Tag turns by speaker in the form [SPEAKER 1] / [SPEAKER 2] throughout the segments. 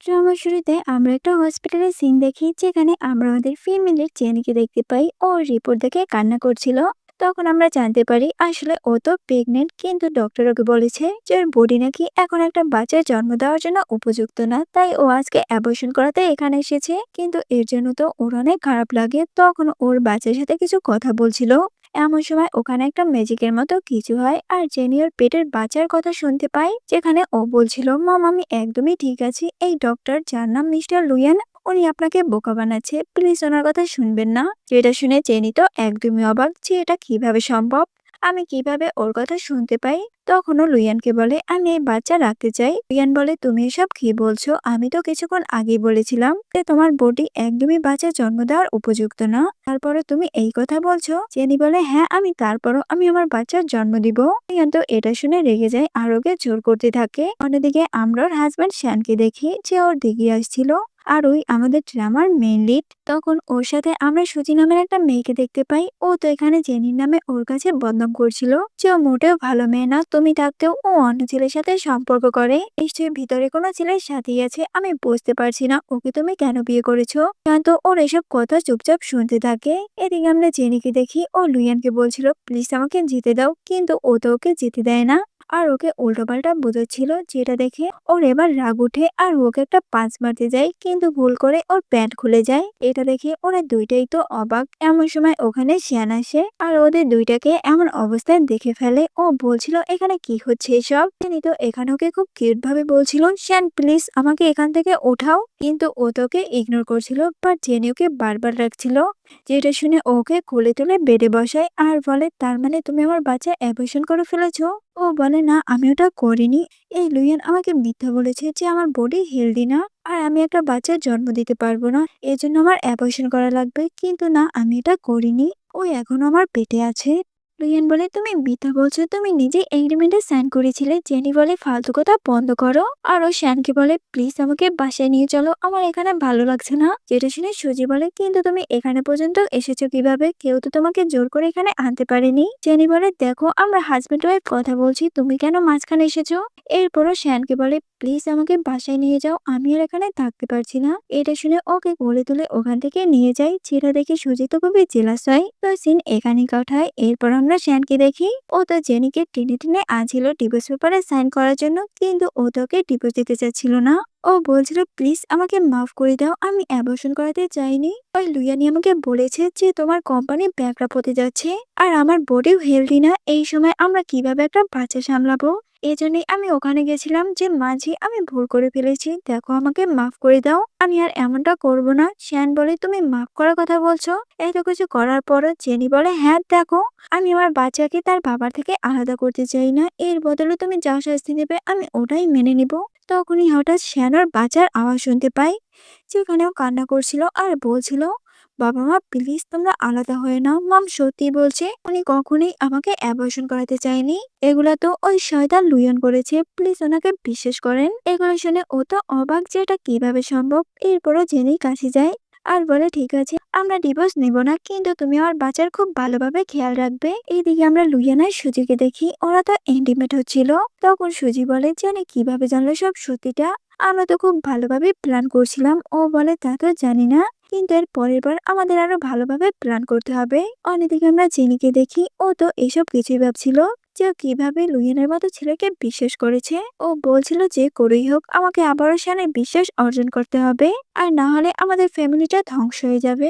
[SPEAKER 1] ড্রামার শুরুতে আমরা একটা হসপিটালের সিন দেখি যেখানে আমরা আমাদের ফ্যামিলির জেনিকে দেখতে পাই। ও রিপোর্ট দেখে কান্না করছিল। তখন আমরা জানতে পারি আসলে ও তো প্রেগনেন্ট, কিন্তু ডক্টর ওকে বলেছে যে ওর বডি নাকি এখন একটা বাচ্চার জন্ম দেওয়ার জন্য উপযুক্ত না, তাই ও আজকে অ্যাবর্শন করাতে এখানে এসেছে। কিন্তু এর জন্য তো ওর অনেক খারাপ লাগে। তখন ওর বাচ্চার সাথে কিছু কথা বলছিল। এমন সময় ওখানে একটা ম্যাজিকের মতো কিছু হয় আর জেনি ওর পেটের বাচ্চার কথা শুনতে পায়, যেখানে ও বলছিল, মম আমি একদমই ঠিক আছি। এই ডক্টর যার নাম মিস্টার লুয়েন, উনি আপনাকে বোকা বানাচ্ছে, প্লিজ ওনার কথা শুনবেন না। যেটা শুনে জেনি তো একদমই অবাক যে এটা কিভাবে সম্ভব, আমি কিভাবে ওর কথা শুনতে পাই। তখনও লুইয়ানকে বলে আমি এই বাচ্চা রাখতে চাই। লুইয়ান বলে তুমি এসব কি বলছো, আমি তো কিছুক্ষণ আগেই বলেছিলাম যে তোমার বডি একদমই বাচ্চা জন্ম দেওয়ার উপযুক্ত না, তারপরে তুমি এই কথা বলছো। জেনি বলে হ্যাঁ তারপরও আমি আমার বাচ্চার জন্ম দিব। লুইয়ান তো এটা শুনে রেগে যায় আর ওকে জোর করতে থাকে। অন্যদিকে আমরা ওর হাজব্যান্ড শ্যানকে দেখি যে ওর দিকে আসছিল। আর ওই আমাদের ড্রামার মেইন লিড। তখন ওর সাথে আমরা সুজি নামের একটা মেয়েকে দেখতে পাই। ও তো এখানে জেনির নামে ওর কাছে বদনাম করছিল যে ও মোটেও ভালো মেয়ে না, তুমি থাকতেও ও অন্য ছেলের সাথে সম্পর্ক করে, নিশ্চয়ই ভিতরে কোনো ছেলের সাথেই আছে, আমি বুঝতে পারছি না ওকে তুমি কেন বিয়ে করেছো। তো ওর এসব কথা চুপচাপ শুনতে থাকে। এদিকে আমরা জেনিকে দেখি ও লুইয়ানকে বলছিল প্লিজ আমাকে যেতে দাও, কিন্তু ও তো ওকে যেতে দেয় না আর ওকে উল্টোপাল্টা বোঝাচ্ছিল, যেটা দেখে ওর এবার রাগ উঠে আর ওকে একটা পাঁচ মারতে যায়, কিন্তু ভুল করে ওর প্যান্ট খুলে যায়। এটা দেখে ওরা দুইটাই তো অবাক। এমন সময় ওখানে শিয়ান আসে আর ওদের দুইটাকে এমন অবস্থায় দেখে ফেলে। ও বলছিল এখানে কি হচ্ছে এসব। তিনি তো এখানে ওকে খুব কিউট ভাবে বলছিল শিয়ান প্লিজ আমাকে এখান থেকে ওঠাও, কিন্তু ও তোকে ইগনোর করছিল, বাট জেনি ওকে বারবার রাখছিল। যেটা শুনে ওকে কোলে তুলে বেডে বসায় আর বলে তার মানে তুমি আমার বাচ্চা অ্যাবর্শন করে ফেলেছো। ও বলে না আমি ওটা করিনি। এই লুইয়ান আমাকে মিথ্যা বলেছে যে আমার বডি হেলদি না আর আমি একটা বাচ্চার জন্ম দিতে পারবো না, এজন্য আমার অ্যাবর্শন করা লাগবে, কিন্তু না আমি এটা করিনি। ও এখনো আমার পেটে আছে। লুইয়ান বলে তুমি মিথ্যা বলছো, তুমি নিজে এগ্রিমেন্টে সাইন করেছিলে। জেনি বলে ফালতু কথা বন্ধ করো। আর ও শ্যানকে বলে প্লিজ আমাকে বাসায় নিয়ে চলো, আমার এখানে ভালো লাগছে না। যেটা শুনে সুজি বলে কিন্তু তুমি এখানে পর্যন্ত এসেছো কিভাবে, কেউ তো তোমাকে জোর করে এখানে আনতে পারেনি। জেনি বলে দেখো আমরা হাজবেন্ড ওয়াইফ কথা বলছি, তুমি কেন মাঝখানে এসেছো। এরপরও শ্যানকে বলে প্লিজ আমাকে বাসায় নিয়ে যাও, আমি আর এখানে থাকতে পারছি না। এটা শুনে ওকে কোলে তুলে ওখান থেকে নিয়ে যায়, যেটা দেখে সুজি তো খুবই জেলাস হয়। তো সিন এখানে কাটায়। এরপর আমরা শ্যানকে দেখি ও তো জেনিকে টেনে টেনে আনছিল ডিভোর্স পেপারে সাইন করার জন্য, কিন্তু ও তোকে ডিভোর্স দিতে চাচ্ছিল না। ও বলছিল প্লিজ আমাকে মাফ করে দাও, আমি অ্যাবর্শন করাতে চাইনি। ওই লুইয়ানি আমাকে বলেছে যে তোমার কোম্পানি ব্যাকআপ হতে যাচ্ছে আর আমার বডিও হেলদি না, এই সময় আমরা কিভাবে একটা বাচ্চা সামলাবো। এজন্যই আমি ওখানে গেছিলাম যে মাঝি আমি ভুল করে ফেলেছি, দেখো আমাকে মাফ করে দাও, আমি আর এমনটা করব না। শ্যান বলে তুমি মাফ করার কথা বলছো, এত কিছু করার পরও। জেনি বলে হ্যাঁ দেখো আমি আমার বাচ্চাকে তার বাবার থেকে আলাদা করতে চাই না, এর বদলে তুমি যা শাস্তি দেবে আমি ওটাই মেনে নিব। তখনই হঠাৎ শ্যানর বাচ্চার আওয়াজ শুনতে পাই, যেখানেও কান্না করছিল আর বলছিল বাবা মা প্লিজ তোমরা আলাদা হয়ে নাও। মাম সত্যি বলছে উনি কখনোই আমাকে অ্যাবর্শন করাতে চায়নি, এগুলা তো ওই শয়তান লুইয়ন করেছে, প্লিজ ওনাকে বিশ্বাস করেন। এগুলো শুনে ও তো অবাক যে এটা কিভাবে সম্ভব। এরপরও জেনি কাছে যায় আর বলে ঠিক আছে আমরা ডিভোর্স নিব না, কিন্তু তুমি আমার বাচ্চার খুব ভালোভাবে খেয়াল রাখবে। এইদিকে আমরা লুইয়ানার সুজিকে দেখি ওরা তো ইন্টিমেট হচ্ছিল। তখন সুজি বলে জানি কিভাবে জানলো সব সত্যিটা, আমরা তো খুব ভালোভাবে প্ল্যান করছিলাম। ও বলে তা তো জানি না, কিন্তু এর পরের বার আমাদের আরো ভালোভাবে প্ল্যান করতে হবে। অন্যদিকে আমরা জেনিকে দেখি ও তো এসব কিছুই ভাবছিল যে ও কিভাবে লুইয়ানের মতো ছেলেকে বিশ্বাস করেছে। ও বলছিল যে করেই হোক আমাকে আবারও শানে বিশ্বাস অর্জন করতে হবে, আর না হলে আমাদের ফ্যামিলিটা ধ্বংস হয়ে যাবে।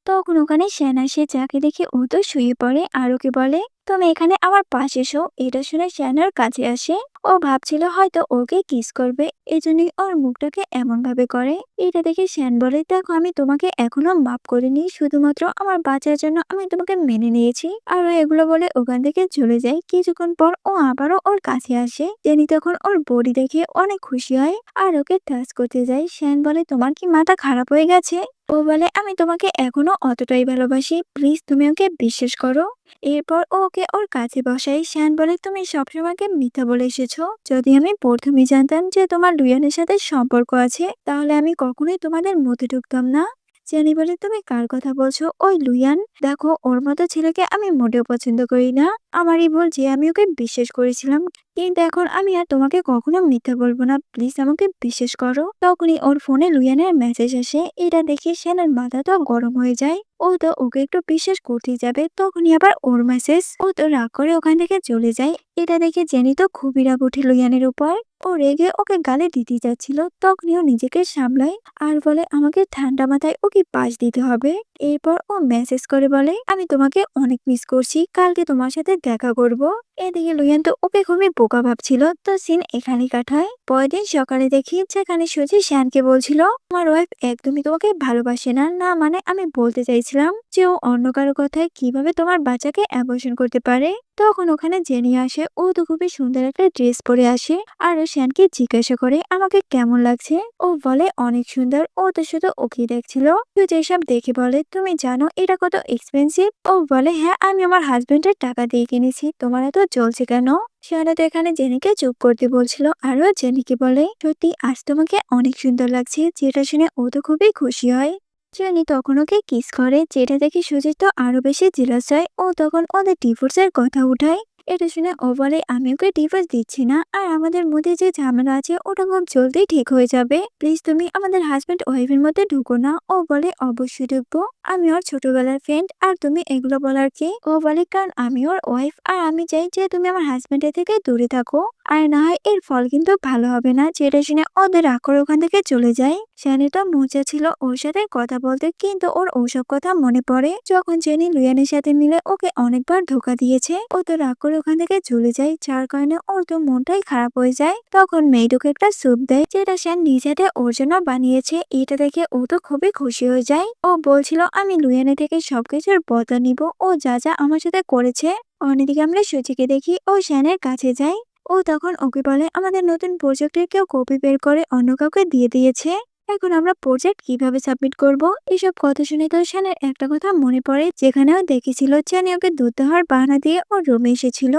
[SPEAKER 1] তখন ওখানে শ্যান আসে, যাকে দেখে ও তো শুয়ে পড়ে আর ওকে বলে তুমি এখানে আমার পাশে এসো। এটা শুনে শ্যানার কাছে আসে। ও ভাবছিল হয়তো ওকে কিস করবে, এজন্যই ওর মুখটাকে এমন ভাবে করে। এটা দেখে শ্যান বলে দেখো আমি তোমাকে এখনো মাফ করিনি, শুধুমাত্র আমার বাচ্চার জন্য আমি তোমাকে মেনে নিয়েছি। আর ও এগুলো বলে ওখান থেকে চলে যায়। কিছুক্ষণ পর ও আবারও ওর কাছে আসে। জেনি তখন ওর বডি দেখে অনেক খুশি হয় আর ওকে টাচ করতে যায়। শ্যান বলে তোমার কি মাথা খারাপ হয়ে গেছে। ও বলে আমি তোমাকে এখনো অতটাই ভালোবাসি, প্লিজ তুমি ওকে বিশ্বাস করো। এরপর ওকে ওর কাছে বসাই। শ্যান বলে তুমি সবসময়কে মিথ্যা বলে এসেছো, যদি আমি প্রথমেই জানতাম যে তোমার লুইয়ানের সাথে সম্পর্ক আছে তাহলে আমি কখনোই তোমাদের মধ্যে ঢুকতাম না। জেনি বলে তুমি কার কথা বলছো, ওই লুইয়ান, দেখো ওর মতো ছেলেকে আমি মোটেও পছন্দ করি না, আমারই ভুল যে আমি ওকে বিশ্বাস করেছিলাম। কিন্তু এখন আমি আর তোমাকে কখনো মিথ্যা বলবো না, প্লিজ আমাকে বিশ্বাস করো। তখনই ওর ফোনে লুইয়ানের মেসেজ আসে। এটা দেখে শ্যানের মাথা তো গরম হয়ে যায়। ও তো ওকে একটু বিশ্বাস করতেই যাবে, তখনই আবার ওর মেসেজ। ও তো রাগ করে ওখান থেকে চলে যায়। এটা দেখে জেনি তো খুবই রাগ উঠে লুইয়ানের উপর। ও রেগে ওকে গালে দিতে যাচ্ছিল, তখনই ও নিজেকে সামলায় আর বলে আমাকে ঠান্ডা মাথায় ওকে পাশ দিতে হবে। এরপর ও মেসেজ করে বলে আমি তোমাকে অনেক মিস করছি, কালকে তোমার সাথে দেখা করব। এদিকে লুইয়ান তো ওকে খুবই বোকা ভাবছিল। তো সিন এখানেই কাটায়। পরের দিন সকালে দেখি যেখানে সুজি শ্যানকে বলছিল আমার ওয়াইফ একদমই তোমাকে ভালোবাসে না। না মানে আমি বলতে চাইছিলাম যে ও অন্য কারো কথায় কিভাবে তোমার বাচ্চাকে অ্যাবর্শন করতে পারে। তখন ওখানে জেনি আসে। ও তো খুবই সুন্দর একটা ড্রেস পরে আসে আর ও শ্যানকে জিজ্ঞাসা করে আমাকে কেমন লাগছে। ও বলে অনেক সুন্দর। ও তো শুধু ওকে দেখছিল। সুজি এসব দেখে বলে তুমি জানো এটা কত এক্সপেন্সিভ? ও বলে হ্যাঁ, আমি আমার হাজবেন্ডের টাকা দিয়ে কিনেছি, তোমার এত জ্বলছে কেন? শিয়ানা তো এখানে জেনিকে চুপ করতে বলছিল আর ও জেনিকে বলে সত্যি আজ তোমাকে অনেক সুন্দর লাগছে, যেটা শুনে ও তো খুবই খুশি হয়। জেনি তখন ওকে কিস করে, যেটা দেখে সুজিত তো আরো বেশি জেলাস হয়। ও তখন ওদের ডিভোর্সের কথা উঠায়। এটা শুনে ও বলে আমি ওকে ডিভোর্স দিচ্ছি না, আর আমাদের মধ্যে যে ঝামেলা আছে ওটা খুব জলদি ঠিক হয়ে যাবে, প্লিজ তুমি আমাদের হাজবেন্ড ওয়াইফের মধ্যে ঢুকো না। ও বলে অবশ্যই ঢুকবো, আমি ওর ছোটবেলার ফ্রেন্ড, আর তুমি এগুলো বলার কে? ও বলে কারণ আমি ওর ওয়াইফ আর আমি চাই যে তুমি আমার হাজবেন্ডের থেকে দূরে থাকো, আর না হয় এর ফল কিন্তু ভালো হবে না। যেটা শুনে ওদের রাগ করে ওখান থেকে চলে যায়। শ্যানি তো মজা ছিল ওর সাথে কথা বলতে, কিন্তু ওর ওসব কথা মনে পড়ে যখন জেনি লুয়ানের সাথে মিলে ওকে অনেকবার ধোকা দিয়েছে। ও তো রাগ করে ওখান থেকে চলে যায়, যার কারণে ওর তো মনটাই খারাপ হয়ে যায়। তখন মেয়েটুকে একটা স্যুপ দেয়, যেটা শ্যান নিজেতে ওর জন্য বানিয়েছে। এটা দেখে ও তো খুবই খুশি হয়ে যায়। ও বলছিল আমি লুয়ানের থেকে সবকিছুর বদলা নিব, ও যা যা আমার সাথে করেছে। অন্যদিকে আমরা সুচিকে দেখি ও শ্যানের কাছে যায়। ও তখন ওকে বলে আমাদের নতুন প্রজেক্টের কেউ কপি বের করে অন্য কাউকে দিয়ে দিয়েছে, এখন আমরা প্রজেক্ট কিভাবে সাবমিট করব। এসব কথা শুনে তো শ্যানের একটা কথা মনে পড়ে, যেখানেও দেখেছিল জানি ওকে দুধ দেওয়ার বাহানা দিয়ে ওর রুমে এসেছিল,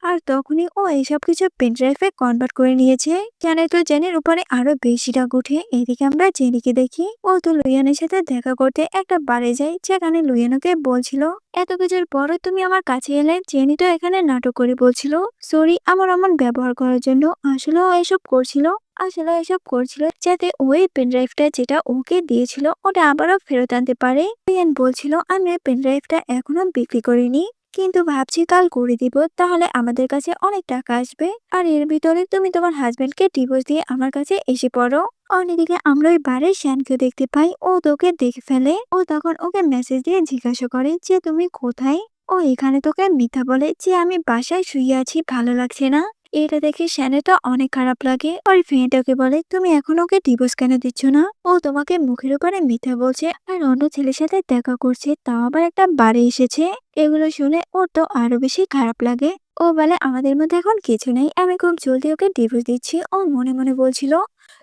[SPEAKER 1] আর তখনই ও এইসব কিছু পেন ড্রাইভে কনভার্ট করে নিয়েছে। জানে তো জেনের উপরে আরো বেশি রাগ উঠে। এদিকে আমরা জেনিকে দেখি ও তো লুইয়ানের সাথে দেখা করতে একটা বারে যায়, যেখানে লুইয়ানকে বলছিল এত কিছুর পরে তুমি আমার কাছে এলে। জেনি তো এখানে নাটক করে বলছিল সরি আমার এমন ব্যবহার করার জন্য। আসলে ও এসব করছিল যাতে ওই পেনড্রাইভটা যেটা ওকে দিয়েছিল ওটা আবারও ফেরত আনতে পারে। লুইয়ান বলছিল আমি ওই পেনড্রাইভটা এখনো বিক্রি করিনি, কিন্তু ভাবছি কাল করে দিব, তাহলে আমাদের কাছে অনেক টাকা আসবে, আর এর ভিতরে তুমি তোমার হাজবেন্ডকে ডিভোর্স দিয়ে আমার কাছে এসে পড়ো। অন্যদিকে আমরা ওই বারে শ্যানকে দেখতে পাই। ও তোকে দেখে ফেলে। ও তখন ওকে মেসেজ দিয়ে জিজ্ঞাসা করে যে তুমি কোথায়। ও এখানে তোকে মিথ্যা বলে যে আমি বাসায় শুয়ে আছি, ভালো লাগছে না। এটা দেখে শ্যানের তো অনেক খারাপ লাগে। ওর ফ্রেন্ড ওকে বলে তুমি এখন ওকে ডিভোর্স কেন দিচ্ছ না? ও তোমাকে মুখের উপরে মিথ্যা বলছে আর অন্য ছেলের সাথে দেখা করছে, তাও আবার একটা বারে এসেছে। এগুলো শুনে ওর তো আরো বেশি খারাপ লাগে। ও বলে আমাদের মধ্যে এখন কিছু নেই, আমি খুব জলদি ওকে ডিভোর্স দিচ্ছি। ও মনে মনে বলছিল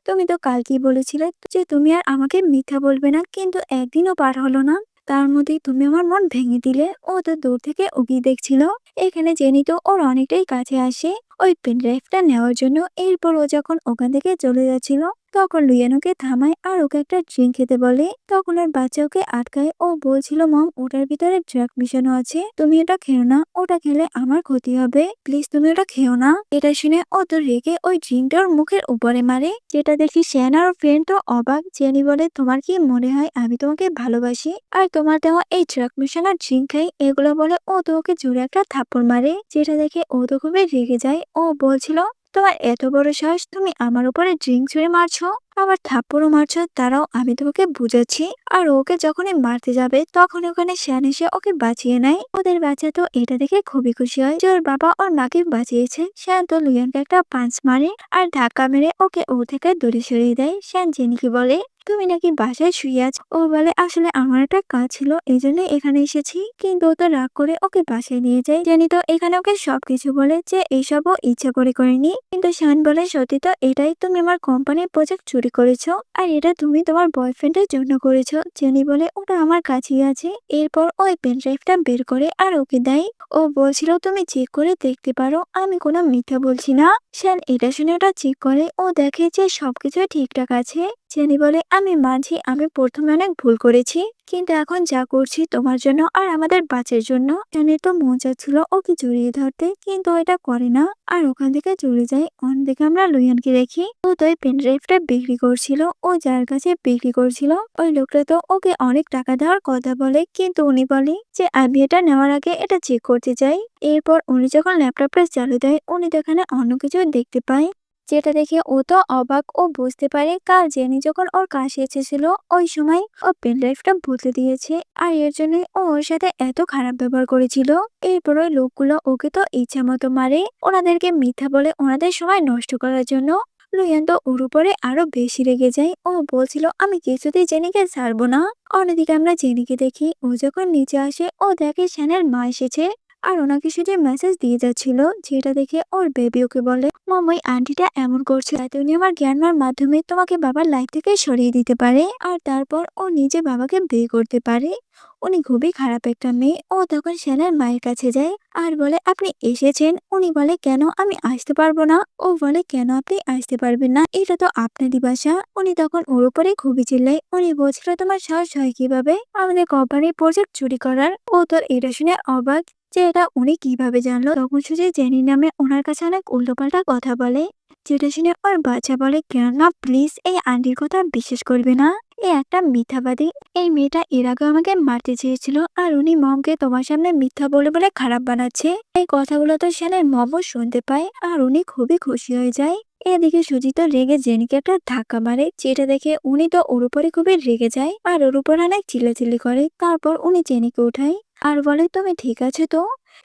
[SPEAKER 1] তুমি তো কালকেই বলেছিলে যে তুমি আর আমাকে মিথ্যা বলবে না, কিন্তু একদিনও পার হলো না, তার মধ্যেই তুমি আমার মন ভেঙে দিলে। ও তো দূর থেকে উকি দেখছিল। এখানে জেনি তো ওর অনেকটাই কাছে আসে ওই পেন ড্রাইভটা নেওয়ার জন্য। এরপর ও যখন ওখান থেকে চলে যাচ্ছিল তখন লুইয়ান ওকে থামায় আর ওকে একটা ড্রিঙ্ক খেতে বলে। তখন ওর বাচ্চা ওকে আটকায়। ও বলছিল মম ওটার ভিতরে ড্রাগ মিশানো আছে, তুমি ওটা খেও না, ওটা খেলে আমার ক্ষতি হবে, প্লিজ তুমি ওটা খেও না। এটা শুনে ও তো রেগে ওই ড্রিঙ্কটা ওর মুখের উপরে মারে, যেটা দেখি শ্যান আর ফ্রেন্ড তো অবাক। জেনি বলে তোমার কি মনে হয় আমি তোমাকে ভালোবাসি আর তোমার দেওয়া এই ড্রাগ মিশানো ড্রিঙ্ক খাই? এগুলো বলে ও তো ওকে জোরে একটা থাপ্পড় মারে, যেটা দেখে ও তো খুবই রেগে যায়। ও বলছিল তোমার এত বড় সাহস, তুমি আমার উপরে ড্রিঙ্ক ছুঁড়ে মারছো, আবার থাপ্পড়ও মারছো, তারাও আমি তোমাকে বুঝাচ্ছি। আর ওকে যখনই মারতে যাবে তখন ওখানে শ্যান এসে ওকে বাঁচিয়ে নেয়। ওদের বাচ্চা তো এটা দেখে খুবই খুশি হয় যে ওর বাবা ওর মাকে বাঁচিয়েছে। শ্যান তো লুইয়ানকে একটা পাঞ্চ মারে আর ধাক্কা মেরে ওকে ও থেকে দূরে সরিয়ে দেয়। শ্যান জেনিকে বলে তুমি নাকি বাসায় শুয়ে আছো। ও বলে আসলে আমার একটা কাজ ছিল, এই জন্য এখানে এসেছি, কিন্তু ও তো রাগ করে ওকে বাসায় নিয়ে যায়। জেনি তো এখানে ওকে সবকিছু বলে যে এইসবও ইচ্ছা করে করেনি, কিন্তু শান বলে সত্যি তো এটাই, তুমি আমার কোম্পানির প্রজেক্ট চুরি করেছো আর এটা তুমি তোমার বয়ফ্রেন্ডের জন্য করেছো। জেনি বলে ওটা আমার কাছেই আছে। এরপর ওই পেন ড্রাইভটা বের করে আর ওকে দেয়। ও বলছিল তুমি চেক করে দেখতে পারো, আমি কোনো মিথ্যা বলছি না। শান এটা শুনে ওটা চেক করে। ও দেখে যে সবকিছু ঠিকঠাক আছে। জেনি বলে, আমি মানছি আমি প্রথমে অনেক ভুল করেছি, কিন্তু এখন যা করছি তোমার জন্য আর আমাদের বাচ্চার জন্য। জেনির তো মন চাচ্ছিল ওকে জড়িয়ে ধরতে, কিন্তু ও এটা করে না আর ওখান থেকে চলে যায়। অন্যদিকে আমরা লুইয়ানকে দেখি, ও তো ওই পেন ড্রাইভটা বিক্রি করছিল। ও যার কাছে বিক্রি করছিল ওই লোকটা তো ওকে অনেক টাকা দেওয়ার কথা বলে, কিন্তু উনি বলে যে আমি এটা নেওয়ার আগে এটা চেক করতে চাই। এরপর উনি যখন ল্যাপটপটা চালু দেয়, উনি তো এখানে অন্য কিছু দেখতে পায়, যেটা দেখে ও তো অবাক। ও বুঝতে পারে কাল জেনি যখন ওর কাছে এসেছিল ওই সময় ও পেন ড্রাইভটা বদলে দিয়েছে, আর এর জন্য ও ওর সাথে এত খারাপ ব্যবহার করেছিল। এরপর ওই লোকগুলো ওকে তো ইচ্ছা মতো মারে, ওনাদেরকে মিথ্যা বলে ওনাদের সময় নষ্ট করার জন্য। লুইয়ান তো ওর উপরে আরো বেশি রেগে যায়। ও বলছিল আমি কিছুতেই জেনিকে ছাড়বো না। অন্যদিকে আমরা জেনিকে দেখি, ও যখন নিচে আসে ও দেখে শ্যানের মা এসেছে আর ওনাকে শুধু মেসেজ দিয়ে যাচ্ছিল, যেটা দেখে ওর বেবি ওকে বলে, মম ওই আন্টিটা এমন করছে যাতে উনি আমার জ্ঞানের মাধ্যমে তোমাকে বাবার লাইফ থেকে সরিয়ে দিতে পারে, আর তারপর ও নিজে বাবাকে বিয়ে করতে পারে। উনি খুবই খারাপ একটা মেয়ে। ও তখন শ্যানের মায়ের কাছে যায় আর বলে, আপনি এসেছেন। উনি বলে, কেন আমি আসতে পারবো না? ও বলে, কেন আপনি আসতে পারবেন না? এটা তো আপনারই বাসা। উনি তখন ওর উপরে খুবই চিল্লায়। উনি বলছিল, তোমার সাহস হয় কিভাবে আমাদের কোম্পানির প্রজেক্ট চুরি করার? ও তো এটা শুনে অবাক যে এটা উনি কিভাবে জানলো। তখন সুজে জেনি নামে ওনার কাছে অনেক উল্টোপাল্টা কথা বলে, যেটা শুনে ওর বাচ্চা বলে, কেননা প্লিজ এই আন্টির কথা বিশ্বাস করবে না, এ একটা মিথ্যাবাদী। এই মেয়েটা এর আগে আমাকে মারতে চেয়েছিল, আর উনি মমকে তোমার সামনে মিথ্যা বলে বলে খারাপ বানাচ্ছে। এই কথাগুলো তো শ্যানের মমও শুনতে পায় আর উনি খুবই খুশি হয়ে যায়। এদিকে সুজিত রেগে জেনিকে একটা ধাক্কা মারে, যেটা দেখে উনি তো ওর উপরে খুবই রেগে যায় আর ওর উপর অনেক চিল্লাচিল্লি করে। তারপর উনি জেনিকে উঠায় আর বলে, তুমি ঠিক আছে তো?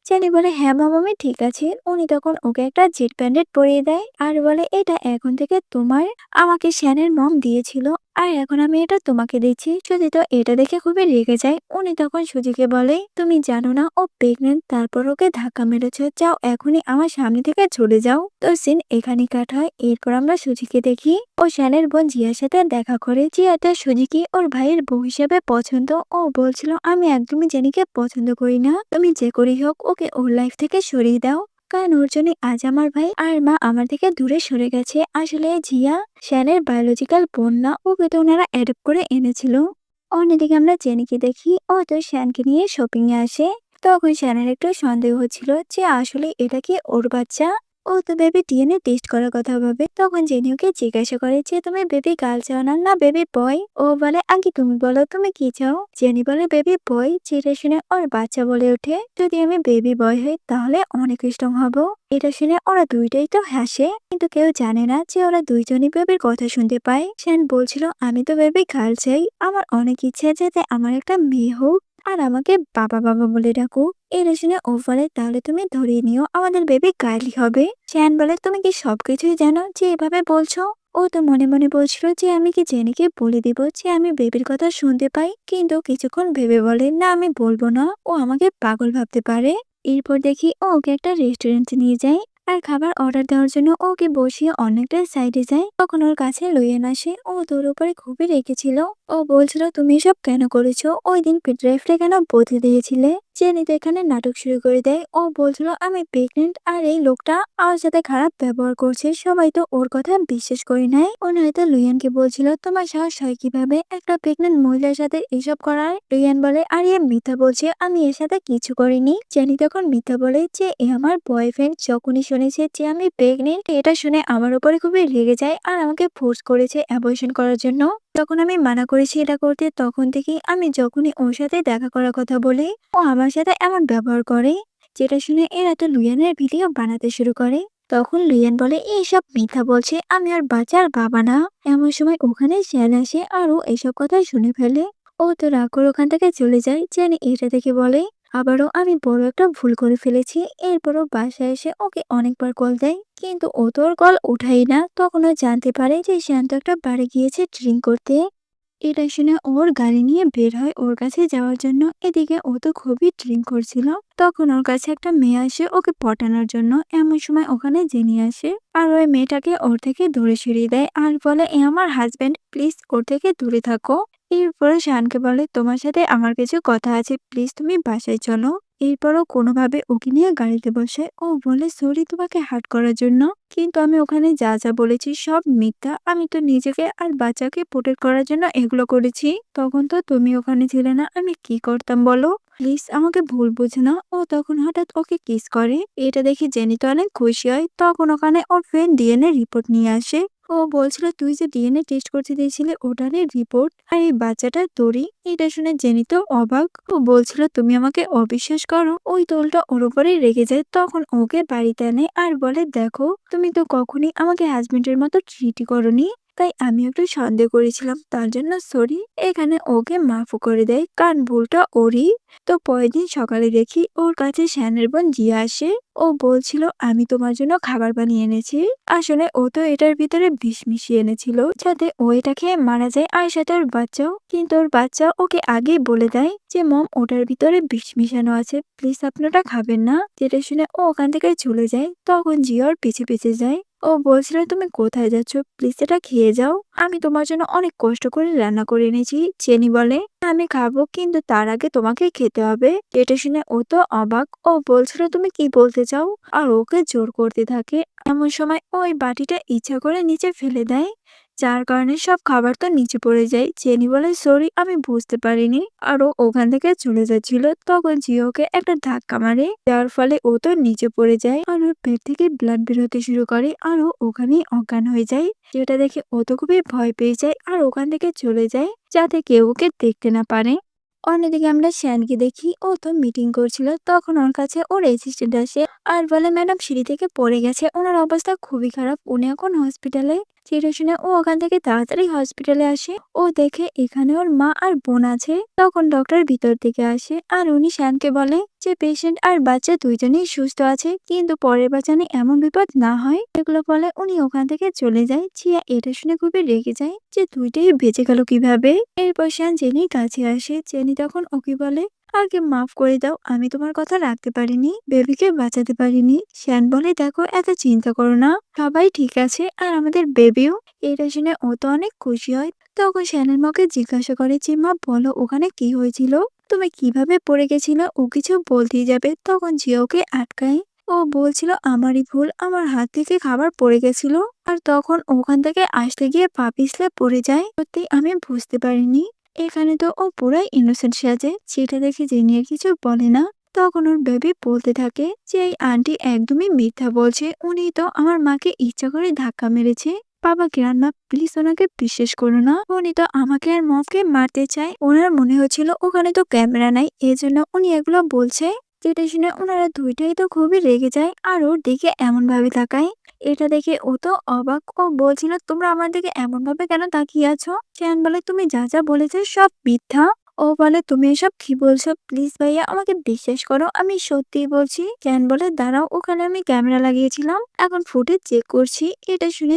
[SPEAKER 1] জেনি বলে, হ্যাঁ মাম আমি ঠিক আছে। উনি তখন ওকে একটা জেট ব্যান্ডেড পরিয়ে দেয় আর বলে, এটা এখন থেকে তোমার, আমাকে শ্যানের মম দিয়েছিল আর এখন আমি এটা তোমাকে দিচ্ছি। সুজি তো এটা দেখে খুবই রেগে যায়। উনি তখন সুজিকে বলে, তুমি জানো না ও প্রেগনেন্ট, তারপর ওকে ধাক্কা মেরেছ, যাও এখনই আমার সামনে থেকে চলে যাও। তো সিন এখানে কাট হয়। এরপর আমরা সুজিকে দেখি, ও শ্যানের বোন জিয়ার সাথে দেখা করে। জিয়া তো সুজিকে ওর ভাইয়ের বউ হিসেবে পছন্দ। ও বলছিল, আমি একদমই জেনিকে পছন্দ করি না, তুমি যে করেই হোক ওকে ওর লাইফ থেকে সরিয়ে দাও, কারণ ওর জন্য আজ আমার ভাই আর মা আমার থেকে দূরে সরে গেছে। আসলে জিয়া শ্যানের বায়োলজিক্যাল বোন না, ওকে তো ওনারা অ্যাডপ্ট করে এনেছিল। অন্যদিকে আমরা জেনিকে দেখি, ও তো শ্যানকে নিয়ে শপিং এ আসে। তখন শ্যানের একটু সন্দেহ হচ্ছিল যে আসলে এটা কি ওর বাচ্চা। ও তো বেবি ডিএনএ টেস্ট করার কথা ভাবে। তখন জেনি ওকে জিজ্ঞাসা করে যে তুমি বেবি গার্ল চাও না না বেবি বয়? ও বলে, আগে তুমি বলো তুমি কি চাও? জেনি বলে, বেবি বয়। যেটা শুনে ওর বাচ্চা বলে ওঠে, যদি আমি বেবি বয় হই তাহলে অনেক স্ট্রং হব। এটা শুনে ওরা দুইটাই তো হাসে, কিন্তু কেউ জানে না যে ওরা দুইজনই বেবির কথা শুনতে পায়। শ্যান বলছিল, আমি তো বেবি গার্ল চাই, আমার অনেক ইচ্ছে যাতে আমার একটা মেয়ে হোক আর আমাকে বাবা বাবা বলে ডাকুক। এটা শুনে ও বলে, তাহলে তুমি ধরিয়ে নিও আমাদের বেবি গার্লই হবে। শ্যান বলে, তুমি কি সবকিছুই জানো যে এভাবে বলছো? ও তো মনে মনে বলছিল যে আমি কি জেনিকে বলে দিব যে আমি বেবির কথা শুনতে পাই, কিন্তু কিছুক্ষণ ভেবে বলে, না আমি বলবো না, ও আমাকে পাগল ভাবতে পারে। এরপর দেখি ও ওকে একটা রেস্টুরেন্টে নিয়ে যায় আর খাবার অর্ডার দেওয়ার জন্য ওকে বসিয়ে অনেকটা সাইডে যায়। তখন ওর কাছে লইয়েন আসে। ও তোর উপরে খুবই রেখেছিল। ও বলছিল, তুমি এসব কেন করেছো? ওই দিন ড্রাইভটা কেন বদলে দিয়েছিলে? জেনি তো এখানে নাটক শুরু করে দেয়। ও বলছিল, আমি প্রেগনেন্ট আর এই লোকটা আমার সাথে খারাপ ব্যবহার করছে, সবাই তো ওর কথা বিশ্বাস করে নাই। উনি হয়তো লুইয়ানকে বলছিল, তোমার সাহস হয় কিভাবে একটা প্রেগনেন্ট মহিলার সাথে এসব করার? লুইয়ান বলে, আর এ মিথ্যা বলছে, আমি এর সাথে কিছু করিনি। জেনি তখন মিথ্যা বলে যে এ আমার বয়ফ্রেন্ড। যখনই শুনেছে যে আমি প্রেগনেন্ট, এটা শুনে আমার উপরে খুবই রেগে যায় আর আমাকে ফোর্স করেছে অ্যাবর্শন করার জন্য। তখন আমি মানা করেছি এটা করতে। তখন থেকেই আমি যখনই ওর সাথে দেখা করার কথা বলি, ও আমার সাথে এমন ব্যবহার করে। যেটা শুনে এরা তো লুইয়ানের ভিডিও বানাতে শুরু করে। তখন লুইয়ান বলে, এইসব মিথ্যা বলছে, আমি আর বাচ্চার বাবা না। এমন সময় ওখানে শ্যান আসে আর ও এসব কথা শুনে ফেলে। ও তো রাগ করে ওখান থেকে চলে যায়। জেনি এটা দেখে বলে, আবারও আমি বড় একটা ভুল করে ফেলেছি। এরপরও বাসায় এসে ওকে অনেকবার কল দেয়, কিন্তু ও তো ওর কল উঠাই না। তখন ও জানতে পারে যে শান্ত একটা বাড়ি গিয়েছে ড্রিঙ্ক করতে। এটা শুনে ওর গাড়ি নিয়ে বের হয় ওর কাছে যাওয়ার জন্য। এদিকে ও তো খুবই ড্রিঙ্ক করছিল। তখন ওর কাছে একটা মেয়ে আসে ওকে পটানোর জন্য। এমন সময় ওখানে জেনি আসে আর ওই মেয়েটাকে ওর থেকে দূরে সরিয়ে দেয় আর বলে, এ আমার হাজবেন্ড, প্লিজ ওর থেকে দূরে থাকো। এরপরে শানকে বলে, তোমার সাথে আমার কিছু কথা আছে, প্লিজ তুমি বাসায় চলো। এরপরও কোনোভাবে ওকে নিয়ে গাড়িতে বসে। ও বলে সরি তোমাকে হার্ট করার জন্য, কিন্তু আমি ওখানে যা যা বলেছি সব মিথ্যা। আমি তো নিজেকে আর বাচ্চাকে প্রোটেক্ট করার জন্য এগুলো করেছি। তখন তো তুমি ওখানে ছিলে না, আমি কি করতাম বলো? প্লিজ আমাকে ভুল বুঝে না। ও তখন হঠাৎ ওকে কিস করে। এটা দেখে জেনি তো অনেক খুশি হয়। তখন ওখানে ওর ফ্রেন্ড ডিএনএ রিপোর্ট নিয়ে আসে। ও বলছিল তুই যে ডিএনএ টেস্ট করতে দিয়েছিলে ওটারই রিপোর্ট, আর এই বাচ্চাটা তোরই। এটা শুনে জেনি তো অবাক। ও বলছিল তুমি আমাকে অবিশ্বাস করো। ওই তোলটা ওর উপরেই রেগে যায়। তখন ওকে বাড়িতে আনে আর বলে দেখো তুমি তো কখনই আমাকে হাজবেন্ডের মতো ট্রিটই করনি, তাই আমি একটু সন্দেহ করেছিলাম, তার জন্য সরি। এখানে ওকে মাফও করে দেয়, কারণ ভুলটা ওরই। তো পরের দিন সকালে দেখি ওর কাছে শ্যানের বোন জিয়া আসে। ও বলছিল আমি তোমার জন্য খাবার বানিয়ে এনেছি। আসলে ও তো এটার ভিতরে বিষ মিশিয়ে এনেছিল যাতে ও এটা খেয়ে মারা যায়, আর সাথে ওর বাচ্চাও। কিন্তু ওর বাচ্চা ওকে আগেই বলে দেয় যে মম ওটার ভিতরে বিষ মিশানো আছে, প্লিজ আপনারা খাবেন না। যেটা শুনে ও ওখান থেকে চলে যায়। তখন জিয়া ওর পিছে পিছে যায়। ও বলছিল তুমি কোথায় যাচ্ছ, প্লিজ এটা খেয়ে যাও, আমি তোমার জন্য অনেক কষ্ট করে রান্না করে এনেছি। চেনি বলে আমি খাবো, কিন্তু তার আগে তোমাকে খেতে হবে। এটা শুনে ও তো অবাক। ও বলছিল তুমি কি বলতে চাও, আর ওকে জোর করতে থাকে। এমন সময় ওই বাটিটা ইচ্ছা করে নিচে ফেলে দেয়, যার কারণে সব খাবার তো নিচে পড়ে যায়। চেনি বলে সরি আমি বুঝতে পারিনি, আর ও ওখান থেকে চলে যাচ্ছিল। তখন জিওকে একটা ধাক্কা মারে, যার ফলে ও তো নিচে পড়ে যায় আর ওর পেট থেকে ব্লাড বেরোতে শুরু করে, আর ও ওখানেই অজ্ঞান হয়ে যায়। যেটা দেখে ও তো খুবই ভয় পেয়ে যায় আর ওখান থেকে চলে যায় যাতে কেউ ওকে দেখতে না পারে। অন্যদিকে আমরা শ্যানকে দেখি ও তো মিটিং করছিল। তখন ওর কাছে ওর অ্যাসিস্ট্যান্ট আসে আর বলে ম্যাডাম সিঁড়ি থেকে পড়ে গেছে, ওনার অবস্থা খুবই খারাপ, উনি এখন হসপিটালে। সেটা শুনে ও ওখান থেকে তাড়াতাড়ি হসপিটালে আসে। ও দেখে এখানে ওর মা আর বোন আছে। তখন ডক্টর ভিতর থেকে আসে আর উনি শ্যানকে বলে যে পেশেন্ট আর বাচ্চা দুইজনেই সুস্থ আছে, কিন্তু পরের বার যেন এমন বিপদ না হয় এগুলো বলে উনি ওখান থেকে চলে যায়। জিয়া এটা শুনে খুবই রেগে যায় যে দুইটাই বেঁচে গেল কিভাবে। এরপর শ্যান জেনির কাছে আসে। জেনি তখন ওকে বলে আগে মাফ করে দাও, আমি তোমার কথা রাখতে পারিনি, বেবিকে বাঁচাতে পারিনি। শ্যান বলে দেখো এত চিন্তা করো না, সবাই ঠিক আছে, আর আমাদের বেবিও। এটা শুনে ও তো অনেক খুশি হয়। তখন শ্যানের মাকে জিজ্ঞাসা করে যে মা বলো ওখানে কি হয়েছিল, তুমি কিভাবে পড়ে গেছিল। ও কিছু বলতেই যাবে তখন জিওকে আটকায়। ও বলছিল আমারই ভুল, আমার হাত থেকে খাবার পড়ে গেছিল, আর তখন ওখান থেকে আসতে গিয়ে পা পিছলে পড়ে যায়, সত্যি আমি বুঝতে পারিনি। এখানে তো ও পুরাই ইনোসেন্ট সাজে। সেটা দেখে জেনি আর কিছু বলে না। তখন ওর বেবি বলতে থাকে যে এই আন্টি একদমই মিথ্যা বলছে, উনি তো আমার মাকে ইচ্ছা করে ধাক্কা মেরেছে। বাবা গ্রান্ডমা প্লিজ ওনাকে বিশ্বাস করো না, উনি তো আমাকে আর মমকে মারতে চায়। ওনার মনে হচ্ছিল ওখানে তো ক্যামেরা নাই, এজন্য উনি এগুলো বলছে। যেটা শুনে ওনারা দুইটাই তো খুবই রেগে যায় আর ওর দিকে এমন ভাবে তাকায়। এটা দেখে ও তো অবাক। ও বলছিল তোমরা আমার দিকে এমন ভাবে কেন তাকিয়ে আছো। শ্যান বলে তুমি যা যা বলেছো সব মিথ্যা। ও বলে তুমি এসব কি বলছো, প্লিজ ভাইয়া আমাকে বিশ্বাস করো, আমি সত্যিই বলছি। শ্যান বলে দাঁড়াও, ওখানে আমি ক্যামেরা লাগিয়েছিলাম, এখন ফুটেজ চেক করছি। এটা শুনে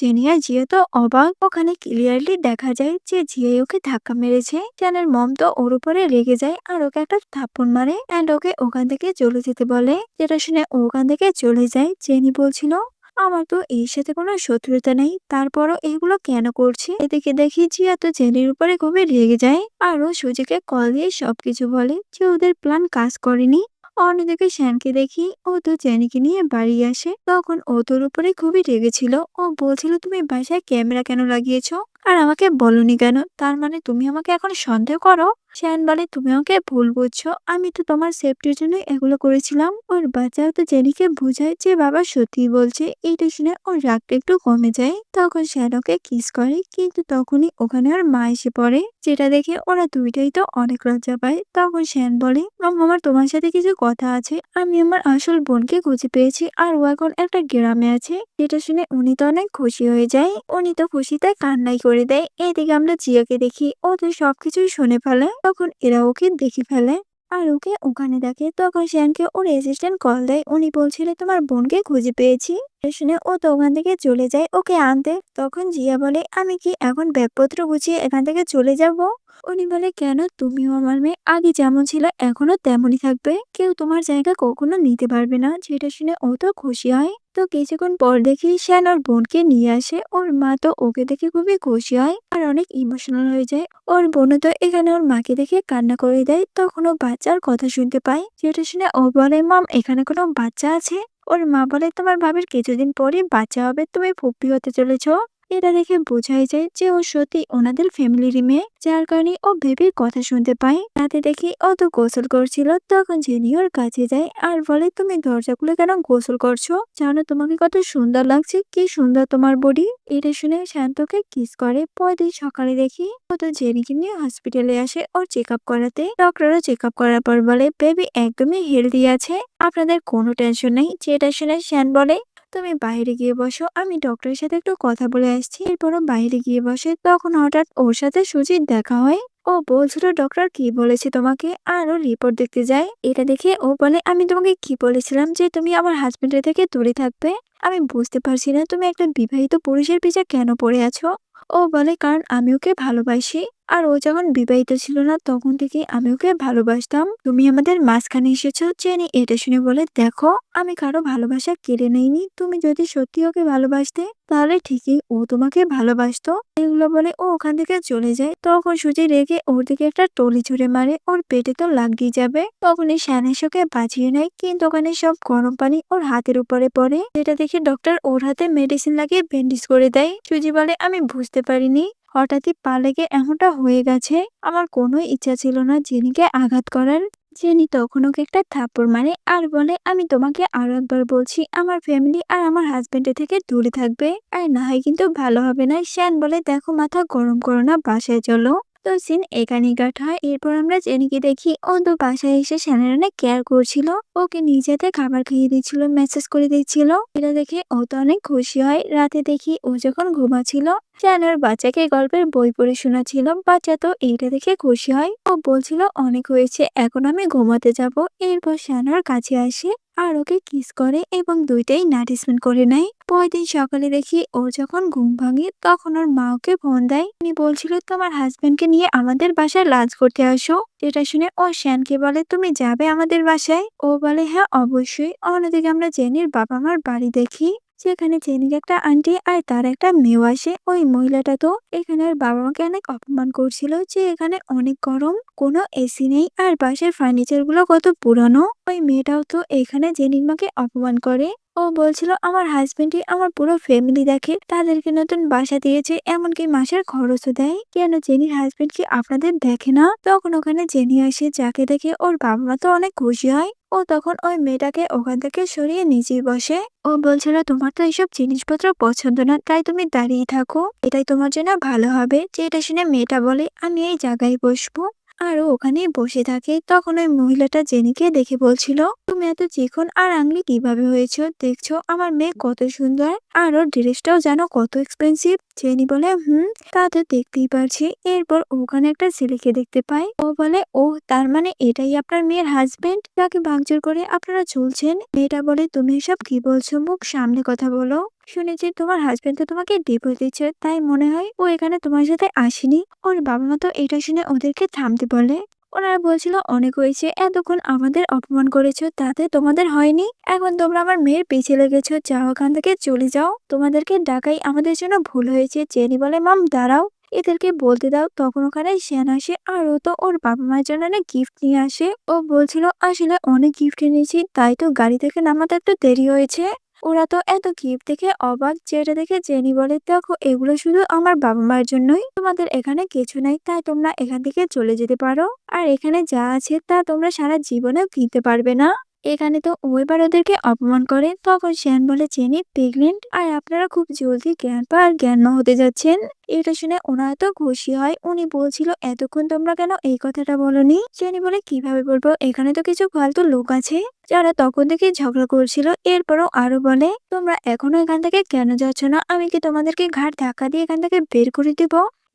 [SPEAKER 1] জেনিয়ার জিয়া তো অবাক। ওখানে ক্লিয়ারলি দেখা যায় যে জিয়াই ওকে ধাক্কা মেরেছে। শ্যানের মম তো ওর উপরে রেগে যায় আর ওকে একটা থাপ্পড় মারে অ্যান্ড ওকে ওখান থেকে চলে যেতে বলে। যেটা শুনে ও ওখান থেকে চলে যায়। জেনি বলছিল আমার তো এর সাথে কোনো শত্রুতা নেই, তারপরও এগুলো কেন করছে। এদিকে দেখি জিয়া তো জেনির উপরে খুবই রেগে যায় আর ও সুজিকে কল দিয়ে সবকিছু বলে যে ওদের প্ল্যান কাজ করেনি। অন্যদিকে শ্যানকে দেখি ও তো জেনিকে নিয়ে বাড়ি আসে। তখন ও তোর উপরে খুবই রেগেছিল। ও বলছিল তুমি বাসায় ক্যামেরা কেন লাগিয়েছো আর আমাকে বলনি কেন, তার মানে তুমি আমাকে এখন সন্দেহ করো। শ্যান বলে তুমি আমাকে ভুল বুঝছো, আমি তো তোমার সেফটির জন্য এগুলো করেছিলাম। ওর বাচ্চাও তো জেনিকে বুঝায় যে বাবা সত্যি বলছে। এইটা শুনে ওর রাগটা একটু কমে যায়। তখন শ্যান ওকে কিস করে, কিন্তু তখনই ওখানে ওর মা এসে পড়ে। যেটা দেখে ওরা দুইটাই তো অনেক লজ্জা পায়। তখন শ্যান বলে আমার তোমার সাথে কিছু কথা আছে। আমি আমার আসল বোনকে খুঁজে পেয়েছি আর ও এখন একটা গ্রামে আছে। যেটা শুনে উনি তো অনেক খুশি হয়ে যায়। উনি তো খুশিতে কান্নাই করে দেয়। এদিকে আমরা জিয়াকে দেখি ও তো সবকিছুই শুনে ফেলে। তখন এরা ওকে দেখে ফেলে আর ওকে ওখানে দেখে। তখন শ্যানকে ওর অ্যাসিস্ট্যান্ট কল দেয়, উনি বলছিল তোমার বোনকে খুঁজে পেয়েছি। এটা শুনে ও তো ওখান থেকে চলে যায় ওকে আনতে। তখন জিয়া বলে আমি কি এখন ব্যাগপত্র গুছিয়ে এখান থেকে চলে যাব। উনি বলে কেন, তুমিও আমার মেয়ে, আগে যেমন ছিল এখনো তেমনই থাকবে, কেউ তোমার জায়গা কখনো নিতে পারবে না। যেটা শুনে ও তো খুশি হয়। তো কিছুক্ষণ পর দেখি শ্যান ওর বোনকে নিয়ে আসে। ওর মা তো ওকে দেখে খুবই খুশি হয় আর অনেক ইমোশনাল হয়ে যায়। ওর বোনও তো এখানে ওর মাকে দেখে কান্না করে দেয়। তখন ও বাচ্চার কথা শুনতে পায়, যেটা শুনে ও বলে, মাম এখানে কোনো বাচ্চা আছে? ওর মা বলে, তোমার ভাবির কিছুদিন পরে বাচ্চা হবে, তুমি ফুপ্পি হতে চলেছো। এটা দেখে বোঝাই যায় যে ও সত্যি ওনাদের ফ্যামিলির মেয়ে, যার কারণে ও বেবির কথা শুনতে পায়। রাতে দেখি ও তো গোসল করছিল, তখন জেনি ওর কাছে যায় আর বলে, তুমি দরজা খুলে কেন গোসল করছো? জানো তোমাকে কত সুন্দর লাগছে, কি সুন্দর তোমার বডি। এটা শুনে শান্তকে কিস করে। পরদিন সকালে দেখি ও তো জেনিকে নিয়ে হসপিটালে আসে ওর চেক আপ করাতে। ডক্টরও চেক আপ করার পর বলে, বেবি একদমই হেলদি আছে, আপনাদের কোনো টেনশন নেই। যেটা শুনে শ্যান বলে, তুমি বাইরে গিয়ে বসো, আমি ডক্টরের সাথে একটু কথা বলে আসছি। এরপরও বাইরে গিয়ে বসে। তখন হঠাৎ ওর সাথে সুজির দেখা হয়। ও বলছিল, ডক্টর কি বলেছে তোমাকে? আর ও রিপোর্ট দেখতে যায়। এটা দেখে ও বলে, আমি তোমাকে কি বলেছিলাম যে তুমি আমার হাজবেন্ডের থেকে দূরে থাকবে? আমি বুঝতে পারছি না তুমি একটা বিবাহিত পুরুষের পিছে কেন পড়ে আছো। ও বলে, কারণ আমি ওকে ভালোবাসি, আর ও যখন বিবাহিত ছিল না তখন থেকে আমি ওকে ভালোবাসতাম। তুমি আমাদের মাঝখানে এসেছো। জেনি এটা শুনে বলে, দেখো আমি কারো ভালোবাসা কেড়ে নেইনি, তুমি যদি সত্যি ওকে ভালোবাসতে তাহলে ঠিকই ও তোমাকে ভালোবাসতো। এগুলো বলে ও ওখান থেকে চলে যায়। তখন সুজি রেগে ওর দিকে একটা টলি ছুঁড়ে মারে, ওর পেটে তো লাগিয়ে যাবে। তখনই শ্যানেশ ওকে বাঁচিয়ে নেয়, কিন্তু ওখানে সব গরম পানি ওর হাতের উপরে পড়ে। যেটা দেখে ডক্টর ওর হাতে মেডিসিন লাগিয়ে ব্যান্ডেজ করে দেয়। সুজি বলে, আমি বুঝতে পারিনি হঠাৎই পা লেগে এমনটা হয়ে গেছে। আমার কোনো ইচ্ছা ছিল না জেনিকে আঘাত করার। জেনি তখন ওকে একটা থাপ্পড় মারে আর বলে, আমি তোমাকে আরো একবার বলছি, আমার ফ্যামিলি আর আমার হাজবেন্ডের থেকে দূরে থাকবে, আর না হয় কিন্তু ভালো হবে না। শ্যান বলে, দেখো মাথা গরম করো না, বাসায় চলো। তো সিন এখানেই কাট হয়। এরপর আমরা জেনিকে দেখি ও তো বাসায় এসে শ্যানের অনেক কেয়ার করছিল, ওকে নিজেতে খাবার খাইয়ে দিচ্ছিল, মেসেজ করে দিচ্ছিল। এটা দেখে ও তো অনেক খুশি হয়। রাতে দেখি ও যখন ঘুমাচ্ছিল, শ্যানের বাচ্চাকে গল্পের বই পড়ে শোনাচ্ছিল। বাচ্চা তো এইটা দেখে খুশি হয়। ও বলছিল, অনেক হয়েছে, এখন আমি ঘুমাতে যাব। এরপর শ্যানোর কাছে আসে আর ওকে কিস করে এবং দুইটাই নাটিসমেন্ট করে নেয়। পরদিন সকালে দেখি ও যখন ঘুম ভাঙে তখন ওর মা ওকে ফোন দেয়। উনি বলছিল, তোমার হাজবেন্ডকে নিয়ে আমাদের বাসায় লাঞ্চ করতে আসো। এটা শুনে ও শ্যানকে বলে, তুমি যাবে আমাদের বাসায়? ও বলে, হ্যাঁ অবশ্যই। অন্যদিকে আমরা জেনির বাবা মার বাড়ি দেখি, যেখানে জেনির একটা আন্টি আর তার একটা মেয়েও আসে। ওই মহিলাটা তো এখানে ওর বাবা মাকে অনেক অপমান করছিল, যে এখানে অনেক গরম, কোনো এসি নেই, আর বাসার ফার্নিচার গুলো কত পুরানো। ওই মেয়েটাও তো এখানে জেনির মাকে অপমান করে। ও বলছিল, আমার হাজবেন্ডই আমার পুরো ফ্যামিলি দেখে, তাদেরকে নতুন বাসা দিয়েছে, এমনকি মাসের খরচও দেয়। কেন জেনির হাজবেন্ড কি আপনাদের দেখে না? তখন ওখানে জেনি আসে, যাকে দেখে ওর বাবা মা তো অনেক খুশি হয়। ও তখন ওই মেয়েটাকে ওখান থেকে সরিয়ে নিচেই বসে। ও বলছিল, তোমার তো এইসব জিনিসপত্র পছন্দ না, তাই তুমি দাঁড়িয়ে থাকো, এটাই তোমার জন্য ভালো হবে। যেটা শুনে মেয়েটা বলে, আমি এই জায়গায় বসবো। আর ও ওখানেই বসে থাকে। তখন ওই মহিলাটা জেনিকে দেখে বলছিল, তুমি এত চিকন আর আংলি কিভাবে হয়েছো? দেখছো আমার মেয়ে কত সুন্দর, আর ওর ড্রেসটাও জানো কত এক্সপেন্সিভ। জেনি বলে, তা তো দেখতেই পারছি। এরপর ওখানে একটা ছেলেকে দেখতে পায়। ও বলে, ও তার মানে এটাই আপনার মেয়ের হাজবেন্ড, যাকে ভাঙচুর করে আপনারা চলছেন। মেয়েটা বলে, তুমি এসব কি বলছো? মুখ সামনে কথা বলো। শুনেছি তোমার হাজবেন্ড তো তোমাকে ডিভোর্স দিচ্ছে, তাই মনে হয় ও এখানে তোমার সাথে আসেনি। ওর বাবা মা তো এটা শুনে ওদেরকে থামতে বলে। ওনারা বলছিল, অনেক হয়েছে, এতক্ষণ আমাদের অপমান করেছো, তাতে তোমাদের হয়নি? এখন তোমরা আমার মেয়ের পিছিয়ে লেগেছো, যাও ওখান থেকে চলে যাও, তোমাদেরকে ডাকাই আমাদের জন্য ভুল হয়েছে। জেনি বলে, মাম দাঁড়াও, এদেরকে বলতে দাও। তখন ওখানে শ্যান আসে আর ও তো ওর বাবা মায়ের জন্য অনেক গিফট নিয়ে আসে। ও বলছিল, আসলে অনেক গিফট এনেছি, তাই তো গাড়ি থেকে নামাতে একটু দেরি হয়েছে। ওরা তো এত গিফট দেখে অবাক। যেটা দেখে জেনি বলে, দেখো এগুলো শুধু আমার বাবা মায়ের জন্যই, তোমাদের এখানে কিছু নাই, তাই তোমরা এখান থেকে চলে যেতে পারো। আর এখানে যা আছে তা তোমরা সারা জীবনেও কিনতে পারবে না। এখানে তো ও এবার ওদেরকে অপমান করে। তখন শ্যান বলে, জেনি প্রেগনেন্ট, আর আপনারা খুব জলদি জ্ঞানপা আর জ্ঞানমা হতে যাচ্ছেন। এটা শুনে ওনারা তো খুশি হয়। উনি বলছিল, এতক্ষণ তোমরা কেন এই কথাটা বলনি? জেনি বলে, কিভাবে বলবো, এখানে তো কিছু ফালতু লোক আছে যারা তখন থেকে ঝগড়া করছিল। এরপরও আরো বলে, তোমরা এখনো এখান থেকে কেন যাচ্ছ না? আমি কি তোমাদেরকে ঘাড় ধাক্কা দিয়ে এখান থেকে বের করে দিব?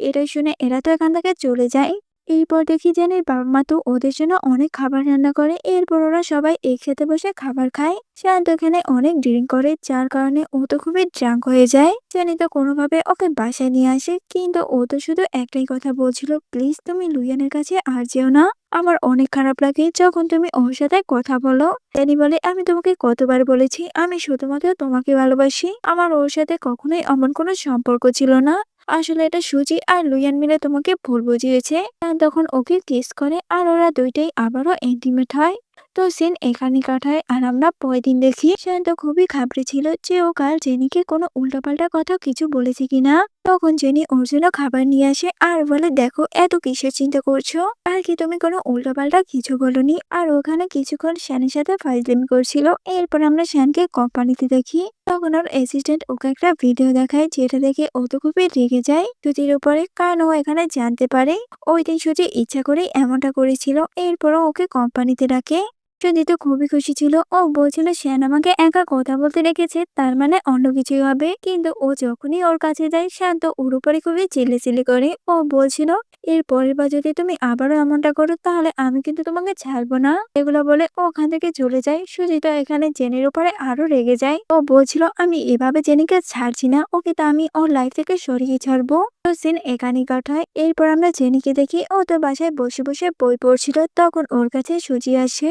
[SPEAKER 1] এটা শুনে এরা তো এখান থেকে চলে যায়। এরপর দেখি জেনির বাবা মা তো ওদের জন্য অনেক খাবার রান্না করে। এরপর ওরা সবাই একসাথে বসে খাবার খায়। শান্ত এখানে অনেক ড্রিঙ্ক করে, যার কারণে ও তো খুবই ড্রাঙ্ক হয়ে যায়। জেনি তো কোনোভাবে ওকে বাসায় নিয়ে আসে, কিন্তু ও তো শুধু একটাই কথা বলছিল, প্লিজ তুমি লুইয়ানের কাছে আর যেও না। আমার অনেক খারাপ লাগে যখন তুমি ওর সাথে কথা বলো। জেনি বলে, আমি তোমাকে কতবার বলেছি আমি শুধুমাত্র তোমাকে ভালোবাসি, আমার ওর সাথে কখনোই এমন কোনো সম্পর্ক ছিল না। আসলে এটা সুজি আর লুইয়ান মিলে তোমাকে ভুল বুঝিয়েছে। তখন ওকে কিস করে আর ওরা দুইটাই আবারও ইন্টিমেট হয়। তো সিন এখানে কাটায় আর আমরা পরের দিন দেখি শান্ত খুবই ঘাবড়ে ছিল যে ও কাল জেনিকে কোনো উল্টাপাল্টা কথা কিছু বলেছে কিনা। তখন জেনি ওর জন্য খাবার নিয়ে আসে আর বলে, দেখো এত কিসের চিন্তা করছো, আর কি তুমি কোনো উল্টাপাল্টা কিছু বলনি। আর ওখানে কিছুক্ষণ শ্যানের সাথে ফাইজলামি করছিল। এরপর আমরা শ্যানকে কোম্পানিতে দেখি। তখন ওর অ্যাসিস্ট্যান্ট ওকে একটা ভিডিও দেখায়, যেটা দেখে ও তো খুবই রেগে যায় সুজির উপরে, কারণ ও এখানে জানতে পারে ওই দিন সুজি ইচ্ছা করেই এমনটা করেছিল। এরপরও ওকে কোম্পানিতে ডাকে। সুজি তো খুবই খুশি ছিল। ও বলছিল শ্যান আমাকে একা কথা বলতে রেখেছে, তার মানে অন্য কিছুই হবে। কিন্তু ও যখনই ওর কাছে যায় শ্যান তো ওর উপরে খুবই চিল্লাচিল্লি করে। ও বলছিল, এর পরের বার যদি তুমি আবারও এমনটা করো তাহলে আমি কিন্তু তোমাকে ছাড়বো না। এগুলো বলে ও ওখান থেকে চলে যায়। সুজিতা এখানে জেনির উপরে আরো রেগে যায়। ও বলছিল, আমি এভাবে জেনিকে ছাড়ছি না, ওকে তো আমি ওর লাইফ থেকে সরিয়ে ছাড়বো। তো সিন এখানে কাটায়। এরপর আমরা জেনিকে দেখি ও তো বাসায় বসে বসে বই পড়ছিল। তখন ওর কাছে সুজি আসে।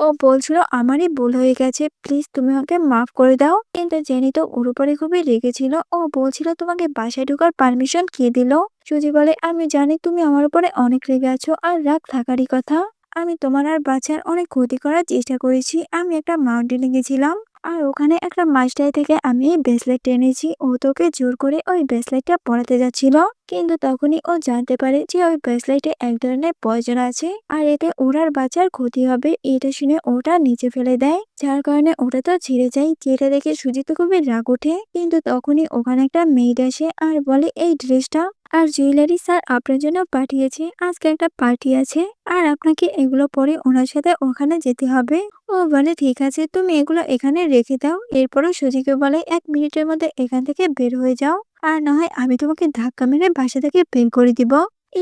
[SPEAKER 1] ও বলছিল, আমারই ভুল হয়ে গেছে, প্লিজ তুমি আমাকে মাফ করে দাও। কিন্তু জেনি তো ওর উপরে খুবই রেগেছিল। ও বলছিল, তোমাকে বাসায় ঢোকার পারমিশন কে দিল? সুজি বলে, আমি জানি তুমি আমার উপরে অনেক রেগে আছো, আর রাগ থাকারই কথা। আমি তোমার আর বাচ্চার অনেক ক্ষতি করার চেষ্টা করেছি। আমি একটা মাউন্টেনে গেছিলাম আর ওখানে একটা মাস্টার থেকে আমি এই ব্রেসলেট টেনেছি। ও তোকে জোর করে ওই ব্রেসলেটটা পরাতে যাচ্ছিল, কিন্তু তখনই ও জানতে পারে যে ওই ব্রেসলেটে এক ধরনের পয়জন আছে আর এতে ওরার বাচ্চার ক্ষতি হবে। এটা শুনে ওটা নিচে ফেলে দেয়, যার কারণে ওটা তো ছিঁড়ে যায়। যেটা দেখে সুজিত খুবই রাগ ওঠে। কিন্তু তখনই ওখানে একটা মেয়েড আসে আর বলে, এই ড্রেসটা আর জুয়েলারি স্যার আপনার জন্য পাঠিয়েছে, আজকে একটা পার্টি আছে আর আপনাকে এগুলো পরে ওনার সাথে ওখানে যেতে হবে। ও বলে, ঠিক আছে তুমি এগুলো এখানে রেখে দাও। এরপরও সুজিকে বলে, 1 মিনিটের মধ্যে এখান থেকে বের হয়ে যাও, আর না হয় আমি তোমাকে ধাক্কা মেরে বাসা থেকে বের করে দিব।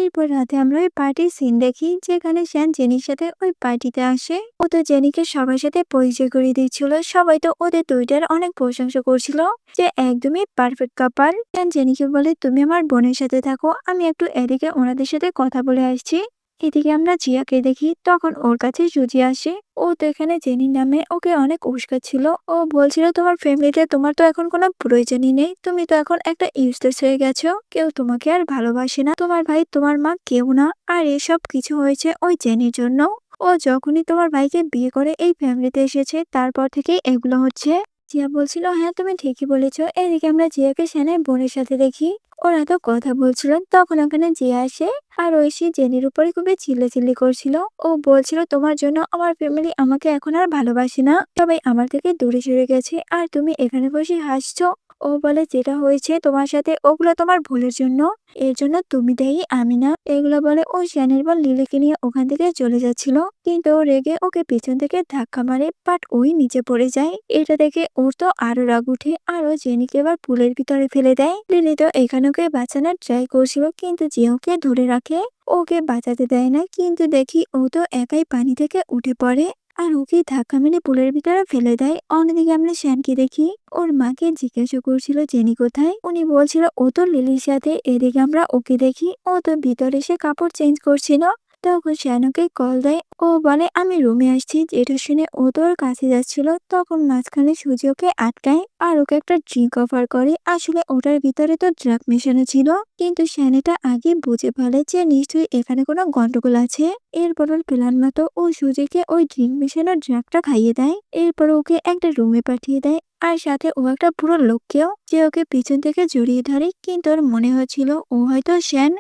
[SPEAKER 1] এরপর রাতে আমরা ওই পার্টির সিন দেখি, যেখানে শ্যান জেনির সাথে ওই পার্টিতে আসে। ও তো জেনিকে সবার সাথে পরিচয় করিয়ে দিচ্ছিল। সবাই তো ওদের দুইটার অনেক প্রশংসা করছিল যে একদমই পারফেক্ট কাপল। শ্যান জেনিকে বলে, তুমি আমার বোনের সাথে থাকো, আমি একটু এদিকে ওনাদের সাথে কথা বলে আসছি। এদিকে আমরা জিয়াকে দেখি। তখন ওর কাছে সুজি আসে। ও তো এখানে জেনির নামে ওকে অনেক উস্কাচ্ছিল। ও বলছিল, তোমার ফ্যামিলিতে তোমার তো এখন কোনো প্রয়োজনই নেই, তুমি তো এখন একটা ইউজলেস হয়ে গেছো, কেউ তোমাকে আর ভালোবাসে না, তোমার ভাই তোমার মা কেউ না, আর এসব কিছু হয়েছে ওই জেনির জন্য। ও যখনই তোমার ভাইকে বিয়ে করে এই ফ্যামিলিতে এসেছে, তারপর থেকেই এগুলো হচ্ছে। জিয়া বলছিল, হ্যাঁ তুমি ঠিকই বলেছ। এদিকে আমরা জিয়াকে শ্যানের বোনের সাথে দেখি। ওরা তো কথা বলছিল। তখন ওখানে জিয়া আসে আর ঐশী জেনির উপরে খুবই চিল্লাচিল্লি করছিল। ও বলছিল, তোমার জন্য আমার ফ্যামিলি আমাকে এখন আর ভালোবাসে না, সবাই আমার থেকে দূরে সরে গেছে, আর তুমি এখানে বসে হাসছো। ও বলে, যেটা হয়েছে তোমার সাথে ওগুলো তোমার ভুলের জন্য, এর জন্য তুমি দায়ী, আমি না। এগুলো বলে ও শ্যানের বোন লিলিকে নিয়ে ওখান থেকে চলে যাচ্ছিল, কিন্তু ও রেগে ওকে পিছন থেকে ধাক্কা মারে, বাট ওই নিচে পড়ে যায়। এটা দেখে ওর তো আরো রাগ উঠে আর ও জেনিকে এবার পুলের ভিতরে ফেলে দেয়। লিলি তো এখানে ওকে বাঁচানোর ট্রাই করছিল, কিন্তু যে ওকে ধরে রাখে, ওকে বাঁচাতে দেয় না। কিন্তু দেখি ও তো একাই পানি থেকে উঠে পড়ে আর ওকে ধাক্কা মেরে পুলের ভিতরে ফেলে দেয়। অন্যদিকে আমরা শ্যানকে দেখি। ওর মাকে জিজ্ঞাসা করছিল জেনি কোথায়, উনি বলছিল ও তো লিলির সাথে। এদিকে আমরা ওকে দেখি ও তো ভিতরে এসে কাপড় চেঞ্জ করছিল। তখন শ্যান ওকে কল দেয়। ও বলে, আমি রুমে আসছি। যেটা শুনে ও তো ওর কাছে যাচ্ছিল, তখন মাঝখানে সুজি ওকে আটকায় আর ওকে একটা ড্রিঙ্ক অফার করে। আসলে ওটার ভিতরে তো ড্রাগ মেশানো ছিল, কিন্তু শ্যান এটা আগে বুঝে ফেলে যে নিশ্চয়ই এখানে কোনো গন্ডগোল আছে। এরপর ওর প্ল্যান মতো ও সুজিকে ওই ড্রিঙ্ক মেশানো ড্রাগটা খাইয়ে দেয়। এরপর ওকে একটা রুমে পাঠিয়ে দেয়, আর সাথে ও একটা পুরো লোককেও, যে ওকে পিছন থেকে জড়িয়ে ধরে। কিন্তু ওর মনে হচ্ছিল ও হয়তো শ্যান,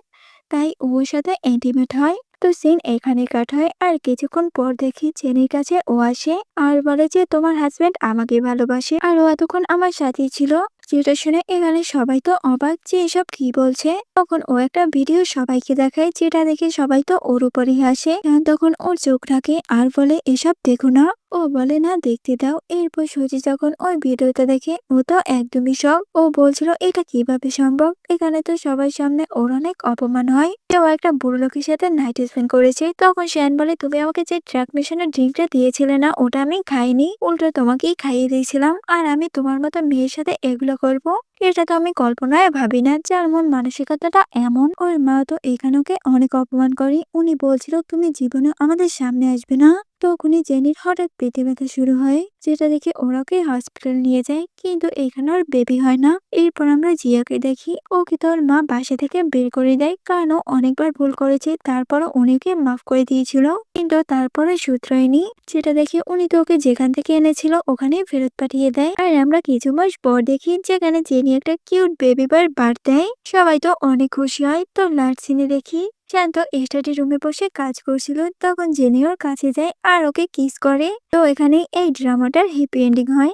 [SPEAKER 1] তাই ওর সাথে ইন্টিমেট হয়। তো সিন এখানে কাট হয়। আর কিছুক্ষণ পর দেখি জেনির কাছে ও আসে আর বলে যে, তোমার হাজবেন্ড আমাকে ভালোবাসে আর ও এতক্ষণ আমার সাথেই ছিল। যেটা শুনে এখানে সবাই তো অবাক যে এসব কি বলছে। তখন ও একটা ভিডিও সবাইকে দেখায়, যেটা দেখে সবাই তো ওর উপরই হাসে। তখন ওর চোখ ঢাকে আর বলে, এসব দেখো না, ও বলে না দেখতে দাও। এরপর সুজি যখন ওই ভিডিওটা দেখে ও তো একদমই শক। ও বলছিল এটা কিভাবে সম্ভব, এখানে তো সবার সামনে ওর অনেক অপমান হয়, কেউ একটা বুড়ো লোকের সাথে নাইট স্পেন্ড করেছে। তখন শ্যান বলে তুমি আমাকে যে ট্রাক মিশনের ড্রিঙ্কটা দিয়েছিলে না, ওটা আমি খাইনি, উল্টো তোমাকেই খাইয়ে দিয়েছিলাম। আর আমি তোমার মতো মেয়ের সাথে এগুলো করব, এটা তো আমি কল্পনায় ভাবি না। যার মন মানসিকতাটা এমন, ওর মা তো এখানে ওকে অনেক অপমান করে। উনি বলছিল তুমি জীবনে আমাদের সামনে আসবে না। তখনই জেনির হঠাৎ পেটে ব্যথা শুরু হয়, যেটা দেখে ওরা ওকে হসপিটাল নিয়ে যায়, কিন্তু এখানে ওর বেবি হয় না। এরপর আমরা জিয়াকে দেখি, ওকে তো ওর মা বাসা থেকে বের করে দেয়, কারণ ও অনেকবার ভুল করেছে। তারপরও উনিকে মাফ করে দিয়েছিল, কিন্তু তারপরে শুধরায়নি, যেটা দেখে উনি তো ওকে যেখান থেকে এনেছিল ওখানে ফেরত পাঠিয়ে দেয়। আর আমরা কিছু মাস পর দেখি যেখানে জেনি একটা কিউট বেবি বার দেয়, সবাই তো অনেক খুশি হয়। তো লাস্ট সিনে দেখি শান্ত স্টাডি রুমে বসে কাজ করছিল, তখন জেনি ওর কাছে যায় আর ওকে কিস করে। তো এখানে এই ড্রামাটার হ্যাপি এন্ডিং হয়।